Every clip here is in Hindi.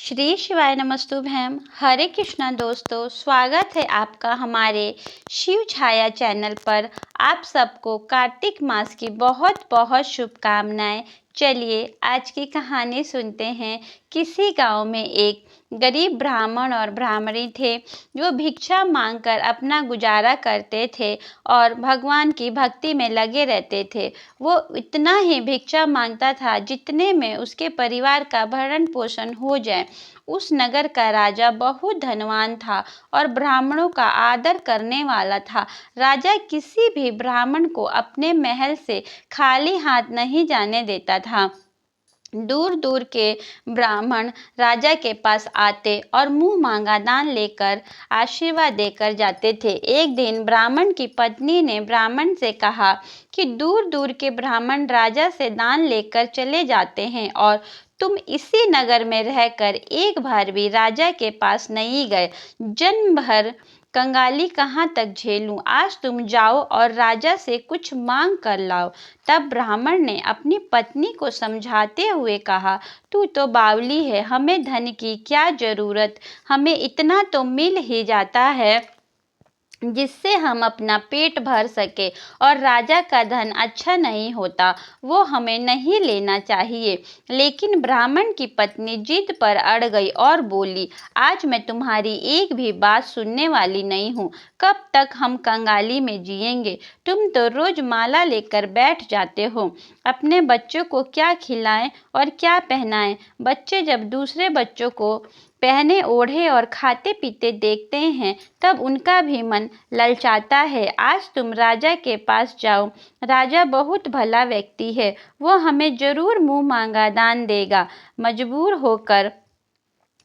श्री शिवाय नमस्तुभ्यम। हरे कृष्णा दोस्तों, स्वागत है आपका हमारे शिव छाया चैनल पर। आप सबको कार्तिक मास की बहुत बहुत शुभकामनाएं। चलिए आज की कहानी सुनते हैं। किसी गांव में एक गरीब ब्राह्मण और ब्राह्मणी थे जो भिक्षा मांगकर अपना गुजारा करते थे और भगवान की भक्ति में लगे रहते थे। वो इतना ही भिक्षा मांगता था जितने में उसके परिवार का भरण पोषण हो जाए। उस नगर का राजा बहुत धनवान था और ब्राह्मणों का आदर करने वाला था। राजा किसी भी ब्राह्मण को अपने महल से खाली हाथ नहीं जाने देता था। दूर दूर के ब्राह्मण राजा के पास आते और मुंह मांगा दान लेकर आशीर्वाद देकर जाते थे। एक दिन ब्राह्मण की पत्नी ने ब्राह्मण से कहा कि दूर दूर के ब्राह्मण राजा से दान लेकर चले जाते हैं और तुम इसी नगर में रहकर एक बार भी राजा के पास नहीं गए। जन्म भर कंगाली कहाँ तक झेलूं। आज तुम जाओ और राजा से कुछ मांग कर लाओ। तब ब्राह्मण ने अपनी पत्नी को समझाते हुए कहा, तू तो बावली है, हमें धन की क्या जरूरत। हमें इतना तो मिल ही जाता है जिससे हम अपना पेट भर सके, और राजा का धन अच्छा नहीं होता, वो हमें नहीं लेना चाहिए। लेकिन ब्राह्मण की पत्नी जिद पर अड़ गई और बोली, आज मैं तुम्हारी एक भी बात सुनने वाली नहीं हूँ। कब तक हम कंगाली में जिएंगे। तुम तो रोज माला लेकर बैठ जाते हो। अपने बच्चों को क्या खिलाएं और क्या पहनाएं। बच्चे जब दूसरे बच्चों को पहने ओढ़े और खाते पीते देखते हैं तब उनका भी मन ललचाता है। आज तुम राजा के पास जाओ। राजा बहुत भला व्यक्ति है, वो हमें जरूर मुंह मांगा दान देगा। मजबूर होकर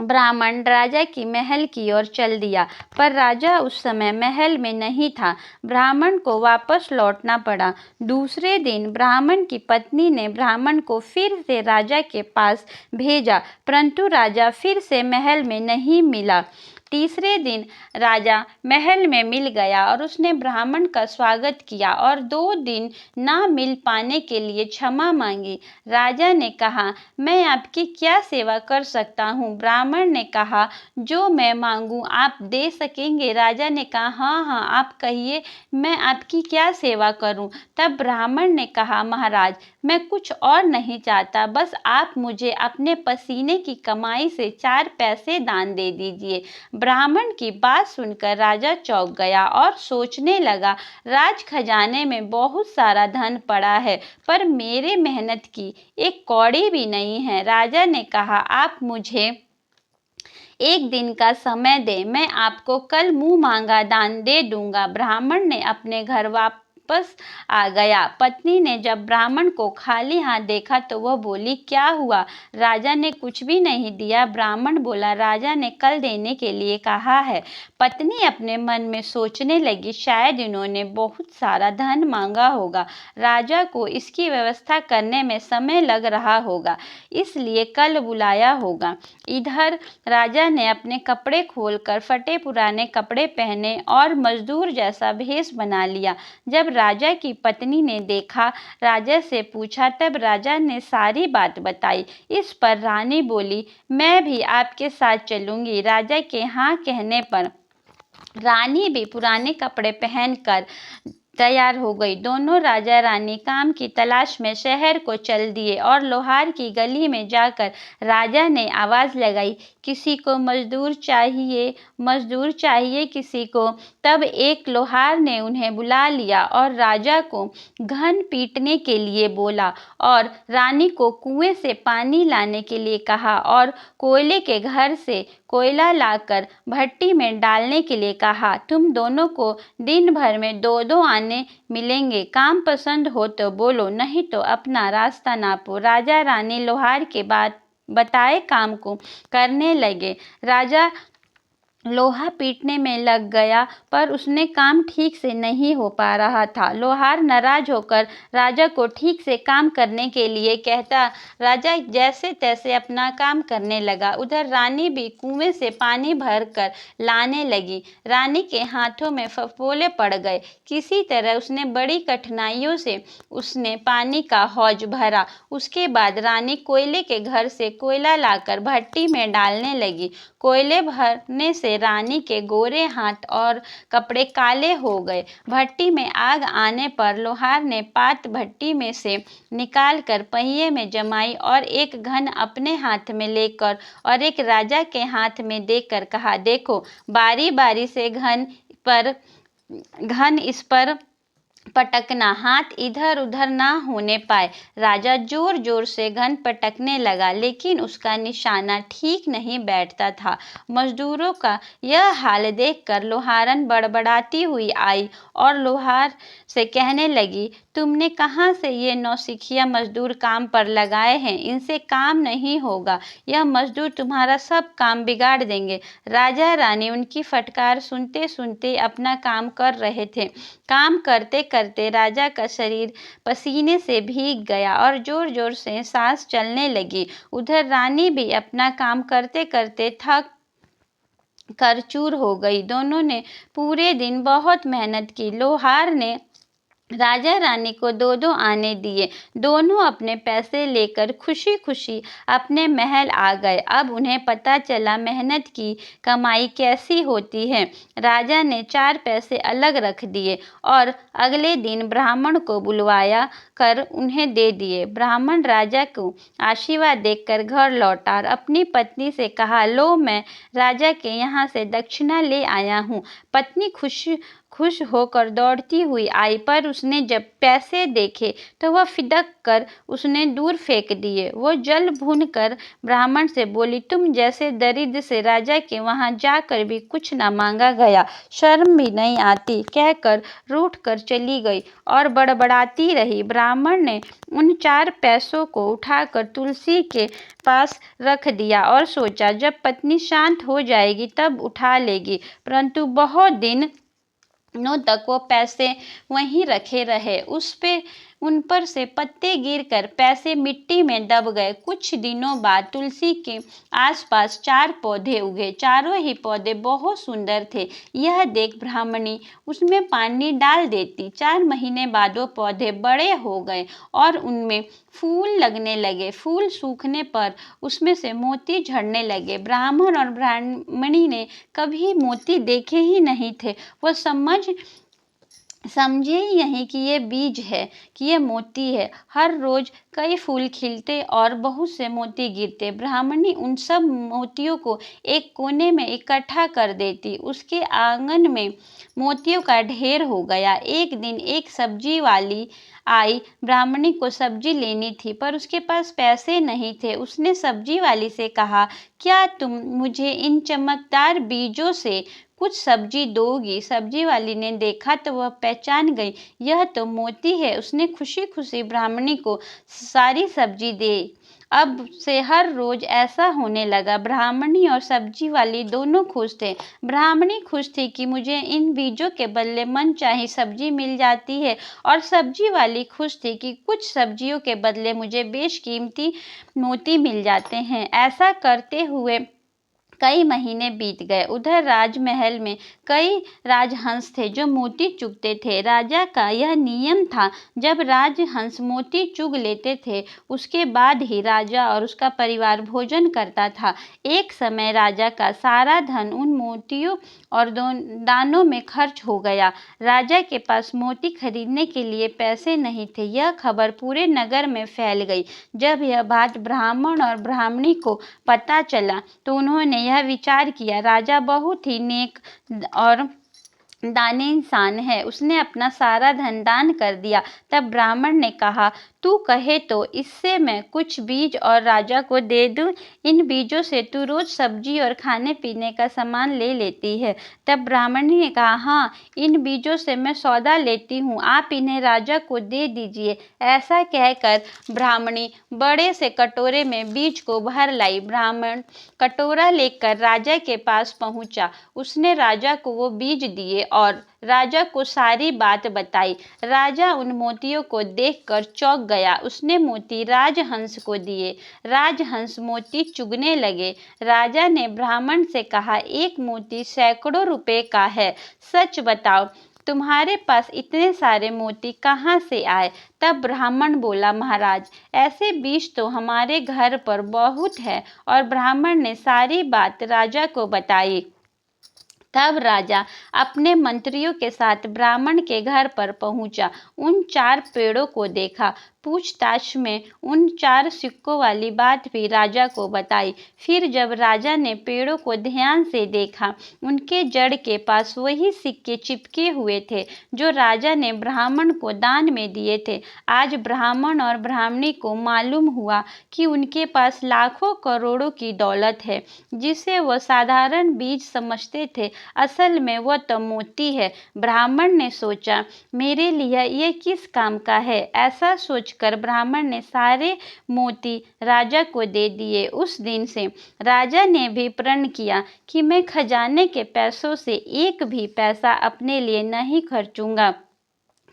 ब्राह्मण राजा की महल की ओर चल दिया, पर राजा उस समय महल में नहीं था। ब्राह्मण को वापस लौटना पड़ा। दूसरे दिन ब्राह्मण की पत्नी ने ब्राह्मण को फिर से राजा के पास भेजा, परंतु राजा फिर से महल में नहीं मिला। तीसरे दिन राजा महल में मिल गया और उसने ब्राह्मण का स्वागत किया और 2 दिन ना मिल पाने के लिए क्षमा मांगी। राजा ने कहा, मैं आपकी क्या सेवा कर सकता हूँ। ब्राह्मण ने कहा, जो मैं मांगूं आप दे सकेंगे। राजा ने कहा, हाँ हाँ, आप कहिए, मैं आपकी क्या सेवा करूं। तब ब्राह्मण ने कहा, महाराज, मैं कुछ और नहीं चाहता, बस आप मुझे अपने पसीने की कमाई से 4 पैसे दान दे दीजिए। ब्राह्मण की बात सुनकर राजा चौंक गया और सोचने लगा, राज खजाने में बहुत सारा धन पड़ा है, पर मेरे मेहनत की एक कौड़ी भी नहीं है। राजा ने कहा, आप मुझे 1 दिन का समय दे, मैं आपको कल मुंह मांगा दान दे दूंगा। ब्राह्मण ने अपने घर वापस आ गया। पत्नी ने जब ब्राह्मण को खाली हाथ देखा तो वह बोली, क्या हुआ। राजा ने कुछ भी नहीं दिया। ब्राह्मण बोला, राजा ने कल देने के लिए कहा है। पत्नी अपने मन में सोचने लगी, शायद इन्होंने बहुत सारा धन मांगा होगा, राजा को इसकी व्यवस्था करने में समय लग रहा होगा, इसलिए कल बुलाया होगा। इधर राजा ने अपने कपड़े खोलकर फटे पुराने कपड़े पहने और मजदूर जैसा भेष बना लिया। जब राजा की पत्नी ने देखा, राजा से पूछा, तब राजा ने सारी बात बताई। इस पर रानी बोली, मैं भी आपके साथ चलूंगी। राजा के हाँ कहने पर रानी भी पुराने कपड़े पहनकर तैयार हो गई। दोनों राजा रानी काम की तलाश में शहर को चल दिए और लोहार की गली में जाकर राजा ने आवाज लगाई, किसी को मजदूर चाहिए, मजदूर चाहिए किसी को। तब एक लोहार ने उन्हें बुला लिया और राजा को घन पीटने के लिए बोला और रानी को कुएं से पानी लाने के लिए कहा और कोयले के घर से कोयला लाकर भट्टी में डालने के लिए कहा। तुम दोनों को दिन भर में 2-2 आने मिलेंगे। काम पसंद हो तो बोलो, नहीं तो अपना रास्ता नापो। राजा रानी लोहार के बाद बताए काम को करने लगे। राजा लोहा पीटने में लग गया, पर उसने काम ठीक से नहीं हो पा रहा था। लोहार नाराज होकर राजा को ठीक से काम करने के लिए कहता। राजा जैसे तैसे अपना काम करने लगा। उधर रानी भी कुएं से पानी भर कर लाने लगी। रानी के हाथों में फफोले पड़ गए। किसी तरह उसने बड़ी कठिनाइयों से उसने पानी का हौज भरा। उसके बाद रानी कोयले के घर से कोयला लाकर भट्टी में डालने लगी। कोयले भरने से रानी के गोरे हाथ और कपड़े काले हो गए। भट्टी में आग आने पर लोहार ने पात भट्टी में से निकालकर पहिए में जमाई और एक घन अपने हाथ में लेकर और एक राजा के हाथ में देकर कहा, देखो, बारी बारी से घन इस पर पटकना, हाथ इधर उधर ना होने पाए। राजा जोर जोर से घन पटकने लगा, लेकिन उसका निशाना ठीक नहीं बैठता था। मजदूरों का यह हाल देखकर लोहारन बड़बड़ाती हुई आई और लोहार से कहने लगी, तुमने कहाँ से ये नौसिखिया मजदूर काम पर लगाए हैं? इनसे काम नहीं होगा। यह मजदूर तुम्हारा सब काम बिगाड़ देंगे। राजा रानी उनकी फटकार सुनते सुनते अपना काम कर रहे थे। काम करते करते राजा का शरीर पसीने से भीग गया और जोर जोर से सांस चलने लगी। उधर रानी भी अपना काम करते करते थक कर चूर हो गई। दोनों ने पूरे दिन बहुत मेहनत की। लोहार ने राजा रानी को दो दो आने दिए। दोनों अपने पैसे लेकर खुशी खुशी अपने महल आ गए। अब उन्हें पता चला मेहनत की कमाई कैसी होती है। राजा ने 4 पैसे अलग रख दिए और अगले दिन ब्राह्मण को बुलवाया कर उन्हें दे दिए। ब्राह्मण राजा को आशीर्वाद देकर घर लौटा और अपनी पत्नी से कहा, लो, मैं राजा के यहाँ से दक्षिणा ले आया हूँ। पत्नी खुश होकर दौड़ती हुई आई, पर उसने जब पैसे देखे तो वह फिदक कर उसने दूर फेंक दिए। वो जल भून कर ब्राह्मण से बोली, तुम जैसे दरिद्र से राजा के वहां जाकर भी कुछ न मांगा गया, शर्म भी नहीं आती, कहकर रूठ कर चली गई और बड़बड़ाती रही। ब्राह्मण ने उन 4 पैसों को उठाकर तुलसी के पास रख दिया और सोचा, जब पत्नी शांत हो जाएगी तब उठा लेगी। परंतु बहुत दिनों तक वो पैसे वहीं रखे रहे। उन पर से पत्ते गिरकर पैसे मिट्टी में दब गए। कुछ दिनों बाद तुलसी के आसपास 4 पौधे उगे। चारों ही पौधे बहुत सुंदर थे। यह देख ब्राह्मणी उसमें पानी डाल देती। 4 महीने बाद वो पौधे बड़े हो गए और उनमें फूल लगने लगे। फूल सूखने पर उसमें से मोती झड़ने लगे। ब्राह्मण और ब्राह्मणी ने कभी मोती देखे ही नहीं थे। वो समझे ही नहीं कि ये बीज है, कि ये मोती है। हर रोज कई फूल खिलते और बहुत से मोती गिरते। ब्राह्मणी उन सब मोतियों को एक कोने में इकट्ठा कर देती। उसके आंगन में मोतियों का ढेर हो गया। एक दिन एक सब्जी वाली आई। ब्राह्मणी को सब्जी लेनी थी, पर उसके पास पैसे नहीं थे। उसने सब्जी वाली से कहा, क्या तुम मुझे इन चमकदार बीजों से कुछ सब्जी दोगी? सब्जी वाली ने देखा तो वह पहचान गई, यह तो मोती है। उसने खुशी खुशी ब्राह्मणी को सारी सब्जी दे। अब से हर रोज ऐसा होने लगा। ब्राह्मणी और सब्जी वाली दोनों खुश थे। ब्राह्मणी खुश थी कि मुझे इन बीजों के बदले मनचाही सब्जी मिल जाती है, और सब्जी वाली खुश थी कि कुछ सब्जियों के बदले मुझे बेशकीमती मोती मिल जाते हैं। ऐसा करते हुए कई महीने बीत गए। उधर राजमहल में कई राजहंस थे जो मोती चुगते थे। राजा का यह नियम था, जब राजहंस मोती चुग लेते थे उसके बाद ही राजा और उसका परिवार भोजन करता था। एक समय राजा का सारा धन उन मोतियों और दानों में खर्च हो गया। राजा के पास मोती खरीदने के लिए पैसे नहीं थे। यह खबर पूरे नगर में फैल गई। जब यह बात ब्राह्मण और ब्राह्मणी को पता चला तो उन्होंने यह विचार किया, राजा बहुत ही नेक और दानी इंसान है, उसने अपना सारा धन दान कर दिया। तब ब्राह्मण ने कहा, तू कहे तो इससे मैं कुछ बीज और राजा को दे दूं। इन बीजों से तू रोज सब्जी और खाने पीने का सामान ले लेती है। तब ब्राह्मणी ने कहा, हाँ, इन बीजों से मैं सौदा लेती हूँ, आप इन्हें राजा को दे दीजिए। ऐसा कहकर ब्राह्मणी बड़े से कटोरे में बीज को भर लाई। ब्राह्मण कटोरा लेकर राजा के पास पहुंचा। उसने राजा को वो बीज दिए और राजा को सारी बात बताई। राजा उन मोतियों को देखकर चौंक गया। उसने मोती राजहंस को दिए। राजहंस मोती चुगने लगे। राजा ने ब्राह्मण से कहा, एक मोती सैकड़ों रुपए का है, सच बताओ, तुम्हारे पास इतने सारे मोती कहाँ से आए? तब ब्राह्मण बोला, महाराज, ऐसे बीज तो हमारे घर पर बहुत है। और ब्राह्मण ने सारी बात राजा को बताई। तब राजा अपने मंत्रियों के साथ ब्राह्मण के घर पर पहुंचा। उन 4 पेड़ों को देखा। पूछताछ में उन 4 सिक्कों वाली बात भी राजा को बताई। फिर जब राजा ने पेड़ों को ध्यान से देखा, उनके जड़ के पास वही सिक्के चिपके हुए थे जो राजा ने ब्राह्मण को दान में दिए थे। आज ब्राह्मण और ब्राह्मणी को मालूम हुआ कि उनके पास लाखों करोड़ों की दौलत है, जिसे वह साधारण बीज समझते थे। असल में वह तो मोती है। ब्राह्मण ने सोचा, मेरे लिए ये किस काम का है? ऐसा सोचकर ब्राह्मण ने सारे मोती राजा को दे दिए। उस दिन से राजा ने भी प्रण किया कि मैं खजाने के पैसों से एक भी पैसा अपने लिए नहीं खर्चूंगा।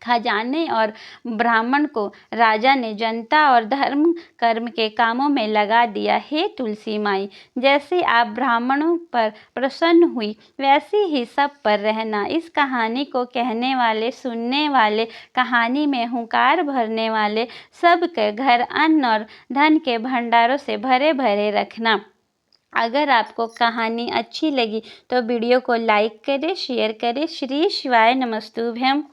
खजाने और ब्राह्मण को राजा ने जनता और धर्म कर्म के कामों में लगा दिया। हे तुलसी माई, जैसे आप ब्राह्मणों पर प्रसन्न हुई, वैसे ही सब पर रहना। इस कहानी को कहने वाले, सुनने वाले, कहानी में हुंकार भरने वाले सबके घर अन्न और धन के भंडारों से भरे भरे रखना। अगर आपको कहानी अच्छी लगी तो वीडियो को लाइक करें, शेयर करें। श्री शिवाय नमस्तुभ्यम।